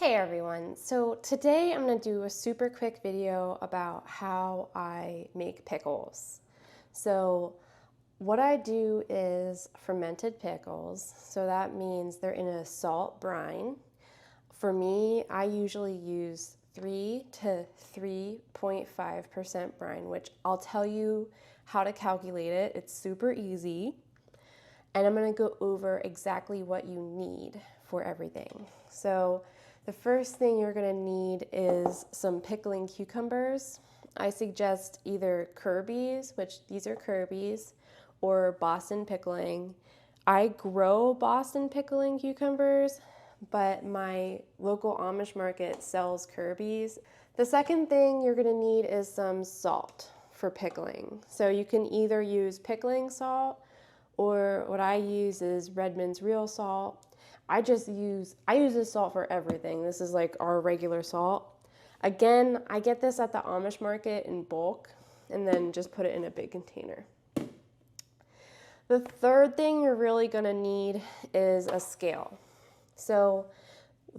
Hey everyone, so today I'm going to do a super quick video about how I make pickles. So what I do is fermented pickles, so that means they're in a salt brine. For me, I usually use 3 to 3.5% brine, which I'll tell you how to calculate it. It's super easy. And I'm going to go over exactly what you need for everything. So the first thing you're going to need is some pickling cucumbers. I suggest either Kirby's, which these are Kirby's, or Boston pickling. I grow Boston pickling cucumbers, but my local Amish market sells Kirby's. The second thing you're going to need is some salt for pickling. So you can either use pickling salt, or what I use is Redmond's real salt. I use this salt for everything. This is like our regular salt. Again, I get this at the Amish market in bulk and then just put it in a big container. The third thing you're really gonna need is a scale. So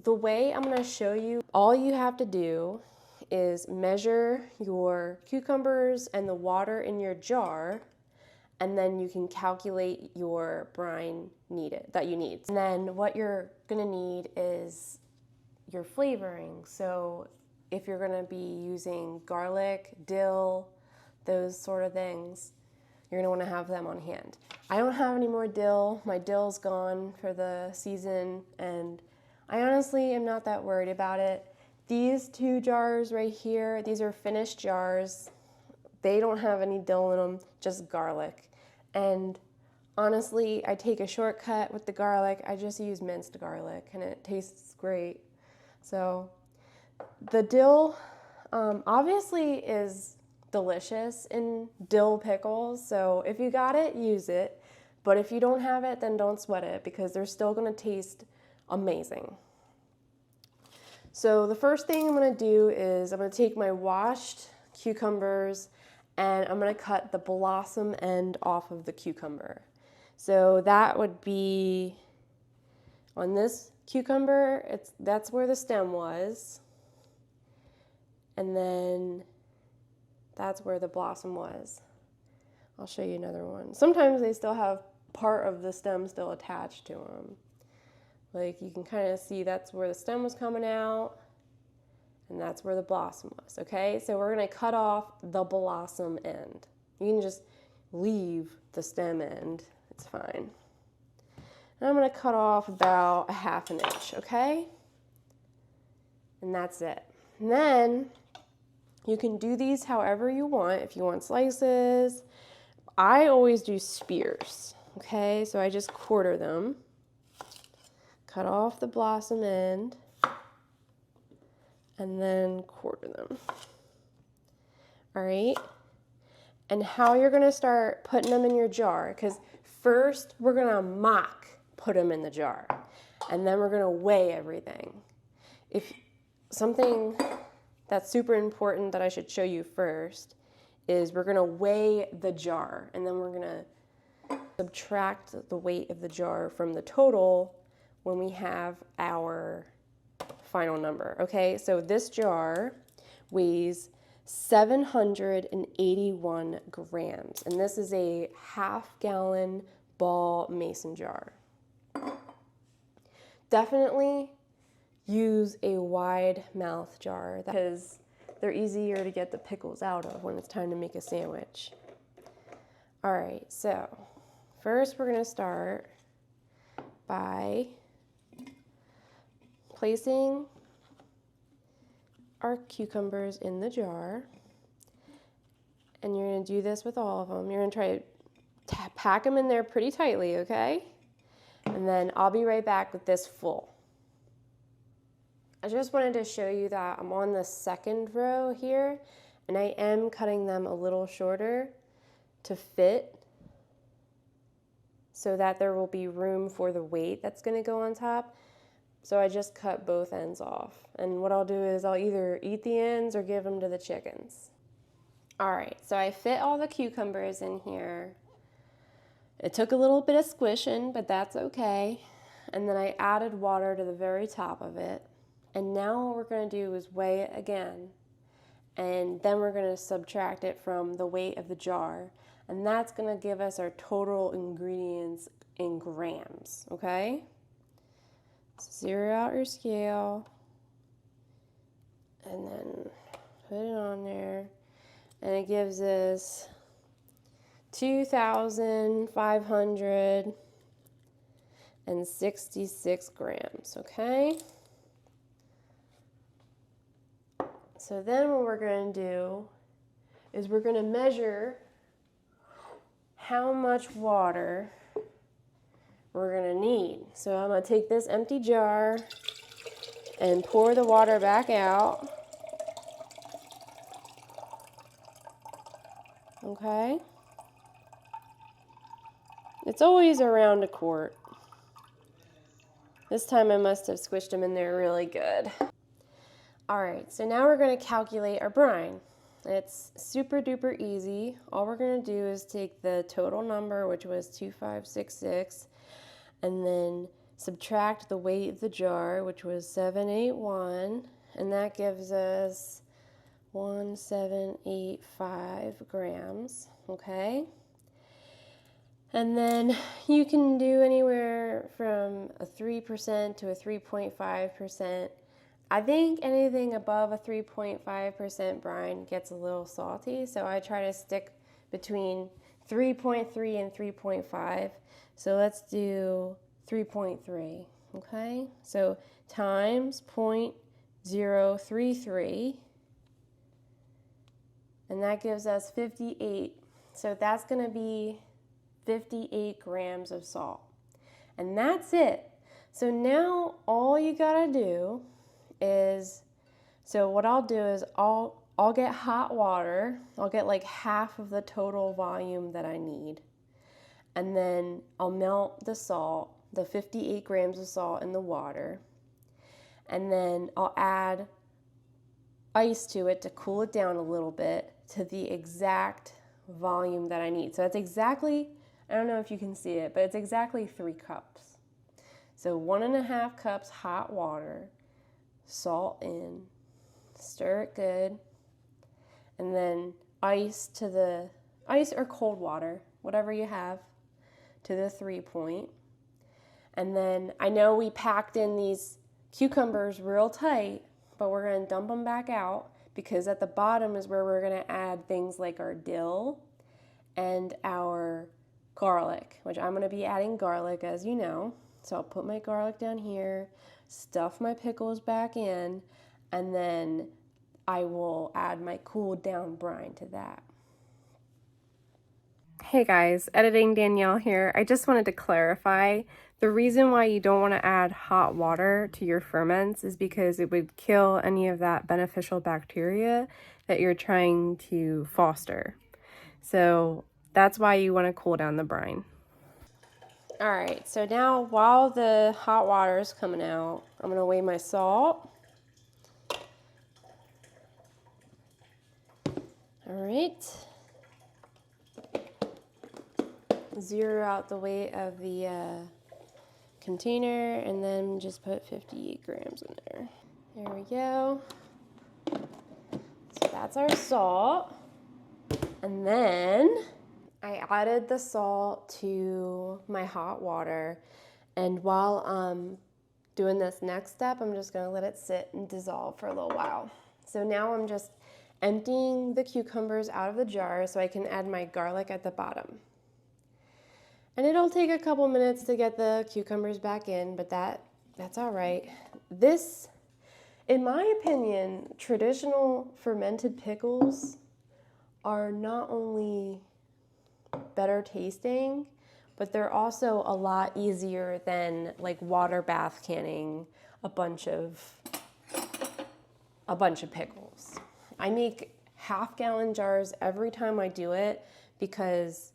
the way I'm gonna show you, all you have to do is measure your cucumbers and the water in your jar, and then you can calculate your brine that you need. And then what you're gonna need is your flavoring. So if you're gonna be using garlic, dill, those sort of things, you're gonna wanna have them on hand. I don't have any more dill. My dill's gone for the season, and I honestly am not that worried about it. These 2 jars right here, these are finished jars. They don't have any dill in them, just garlic. And honestly, I take a shortcut with the garlic. I just use minced garlic and it tastes great. So the dill obviously is delicious in dill pickles. So if you got it, use it. But if you don't have it, then don't sweat it because they're still gonna taste amazing. So the first thing I'm gonna do is I'm gonna take my washed cucumbers and I'm gonna cut the blossom end off of the cucumber. So that would be, on this cucumber, that's where the stem was, and then that's where the blossom was. I'll show you another one. Sometimes they still have part of the stem still attached to them. Like you can kind of see that's where the stem was coming out, and that's where the blossom was, okay? So we're gonna cut off the blossom end. You can just leave the stem end, it's fine. And I'm gonna cut off about a 1/2 inch, okay? And that's it. And then you can do these however you want. If you want slices, I always do spears, okay? So I just quarter them, cut off the blossom end, and then quarter them. All right? And how you're gonna start putting them in your jar, because first we're gonna put them in the jar, and then we're gonna weigh everything. If something that's super important that I should show you first is we're gonna weigh the jar, and then we're gonna subtract the weight of the jar from the total when we have our final number, okay? So this jar weighs 781 grams, and this is a 1/2 gallon ball mason jar. Definitely use a wide mouth jar because they're easier to get the pickles out of when it's time to make a sandwich. All right, so first we're gonna start by placing our cucumbers in the jar, and you're gonna do this with all of them. You're gonna try to pack them in there pretty tightly, okay? And then I'll be right back with this full. I just wanted to show you that I'm on the 2nd row here, and I am cutting them a little shorter to fit so that there will be room for the weight that's gonna go on top. So I just cut both ends off. And what I'll do is I'll either eat the ends or give them to the chickens. All right, so I fit all the cucumbers in here. It took a little bit of squishing, but that's okay. And then I added water to the very top of it And now what we're going to do is weigh it again. And then we're going to subtract it from the weight of the jar. And that's going to give us our total ingredients in grams, okay? So zero out your scale. And then put it on there. And it gives us 2,566 grams, okay? So then what we're going to do is we're going to measure how much water we're going to need. So I'm going to take this empty jar and pour the water back out. Okay? It's always around a quart. This time I must have squished them in there really good. All right, so now we're going to calculate our brine. It's super duper easy. All we're going to do is take the total number, which was 2,566, and then subtract the weight of the jar, which was 781, and that gives us 1,785 grams, okay? And then you can do anywhere from a 3% to a 3.5%. I think anything above a 3.5% brine gets a little salty, so I try to stick between 3.3 and 3.5. So let's do 3.3, okay? So times 0.033, and that gives us 58. So that's going to be 58 grams of salt. And that's it. So now all you got to do is, so what I'll do is I'll get hot water. I'll get like half of the total volume that I need. And then I'll melt the salt, the 58 grams of salt in the water. And then I'll add ice to it to cool it down a little bit to the exact volume that I need. So that's exactly, I don't know if you can see it, but it's exactly 3 cups. So 1.5 cups hot water, salt in, stir it good, and then ice or cold water, whatever you have, to the 3 point. And then I know we packed in these cucumbers real tight, but we're going to dump them back out because at the bottom is where we're going to add things like our dill and our garlic, which I'm going to be adding garlic, as you know. So I'll put my garlic down here, stuff my pickles back in, and then I will add my cooled down brine to that. Hey guys, Editing Danielle here. I just wanted to clarify, the reason why you don't want to add hot water to your ferments is because it would kill any of that beneficial bacteria that you're trying to foster. So that's why you want to cool down the brine. All right, so now while the hot water is coming out, I'm going to weigh my salt. All right. Zero out the weight of the container and then just put 58 grams in there. There we go. So that's our salt. And then I added the salt to my hot water, and while I'm doing this next step, I'm just going to let it sit and dissolve for a little while. So now I'm just emptying the cucumbers out of the jar so I can add my garlic at the bottom. And it'll take a couple minutes to get the cucumbers back in, but that's all right. This, in my opinion, traditional fermented pickles are not only better tasting, but they're also a lot easier than like water bath canning a bunch of pickles. I make half-gallon jars every time I do it because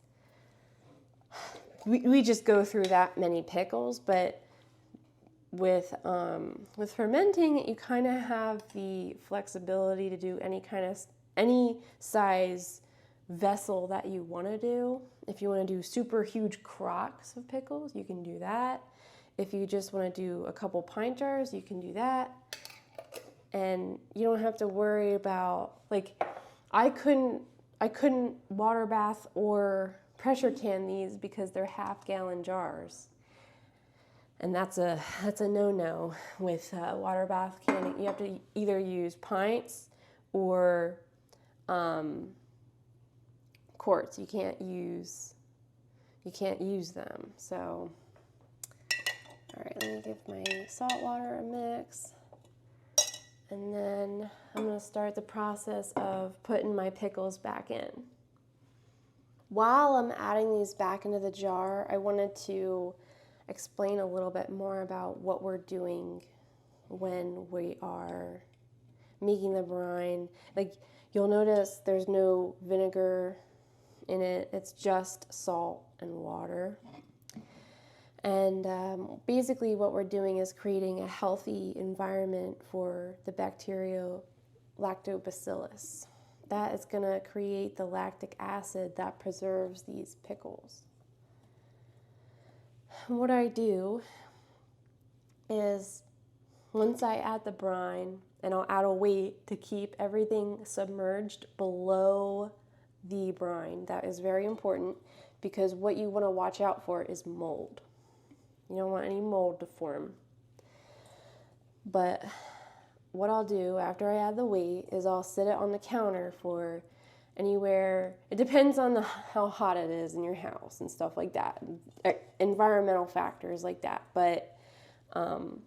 we just go through that many pickles, but with fermenting, you kind of have the flexibility to do any size vessel that you want to do. If you want to do super huge crocks of pickles, you can do that. If you just want to do a couple pint jars, you can do that. and you don't have to worry about, like, I couldn't water bath or pressure can these because they're half-gallon jars. And that's a no-no with water bath canning. You have to either use pints or quarts. You can't use them. So, all right, let me give my salt water a mix. And then I'm going to start the process of putting my pickles back in. While I'm adding these back into the jar, I wanted to explain a little bit more about what we're doing when we are making the brine. Like, you'll notice there's no vinegar in it. It's just salt and water. And basically what we're doing is creating a healthy environment for the bacterial lactobacillus. That is going to create the lactic acid that preserves these pickles. And what I do is, once I add the brine, and I'll add a weight to keep everything submerged below the brine. That is very important, because what you want to watch out for is mold. You don't want any mold to form. But what I'll do after I add the weight is I'll sit it on the counter for anywhere, it depends on how hot it is in your house and stuff like that, environmental factors like that, but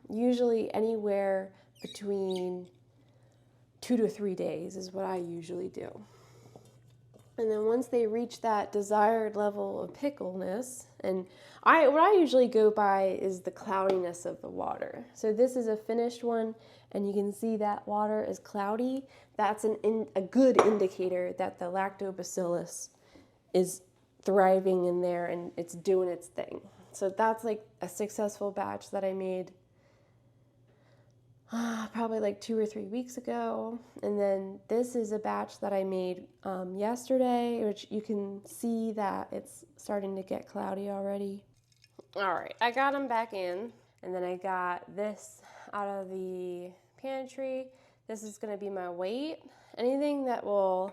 usually anywhere between 2 to 3 days is what I usually do. And then once they reach that desired level of pickleness, and what I usually go by is the cloudiness of the water. So this is a finished one, and you can see that water is cloudy. That's a good indicator that the lactobacillus is thriving in there and it's doing its thing. So that's like a successful batch that I made probably like 2 or 3 weeks ago. And then this is a batch that I made yesterday, which you can see that it's starting to get cloudy already. All right, I got them back in, and then I got this out of the pantry. This is going to be my weight. Anything that will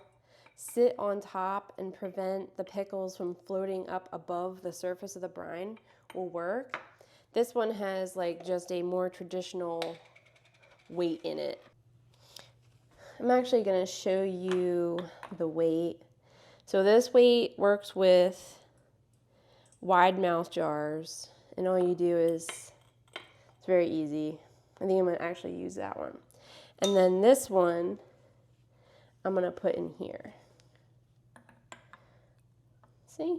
sit on top and prevent the pickles from floating up above the surface of the brine will work. This one has like just a more traditional weight in it. I'm actually going to show you the weight. So this weight works with wide mouth jars, and all you do is, it's very easy. I think I'm going to actually use that one. And then this one I'm going to put in here. See?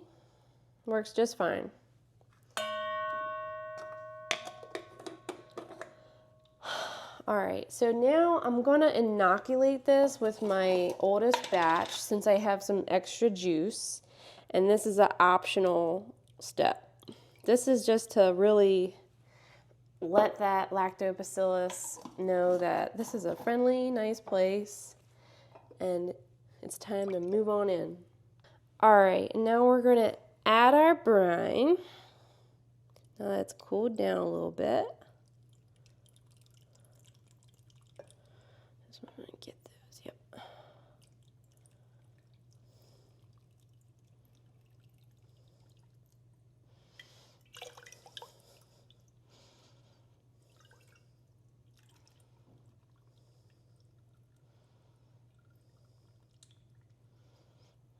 Works just fine. All right, so now I'm going to inoculate this with my oldest batch since I have some extra juice, and this is an optional step. This is just to really let that lactobacillus know that this is a friendly, nice place, and it's time to move on in. All right, now we're going to add our brine. Now that's cooled down a little bit. I'm going to get those, yep.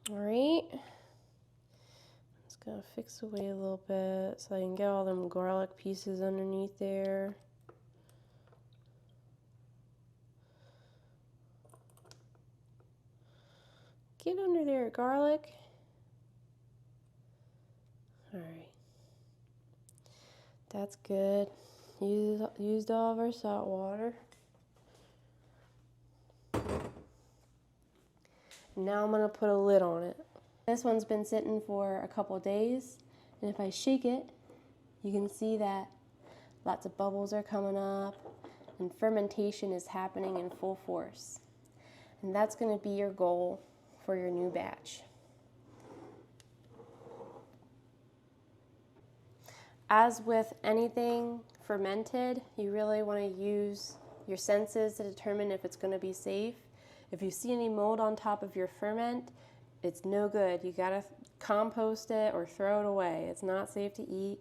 All right, just gonna fix away a little bit so I can get all them garlic pieces underneath there. Get under there, garlic. All right, that's good. Used all of our salt water. Now I'm gonna put a lid on it. This one's been sitting for a couple days, and if I shake it, you can see that lots of bubbles are coming up and fermentation is happening in full force. And that's gonna be your goal for your new batch. As with anything fermented, you really wanna use your senses to determine if it's going to be safe. If you see any mold on top of your ferment, it's no good. You got to compost it or throw it away. It's not safe to eat.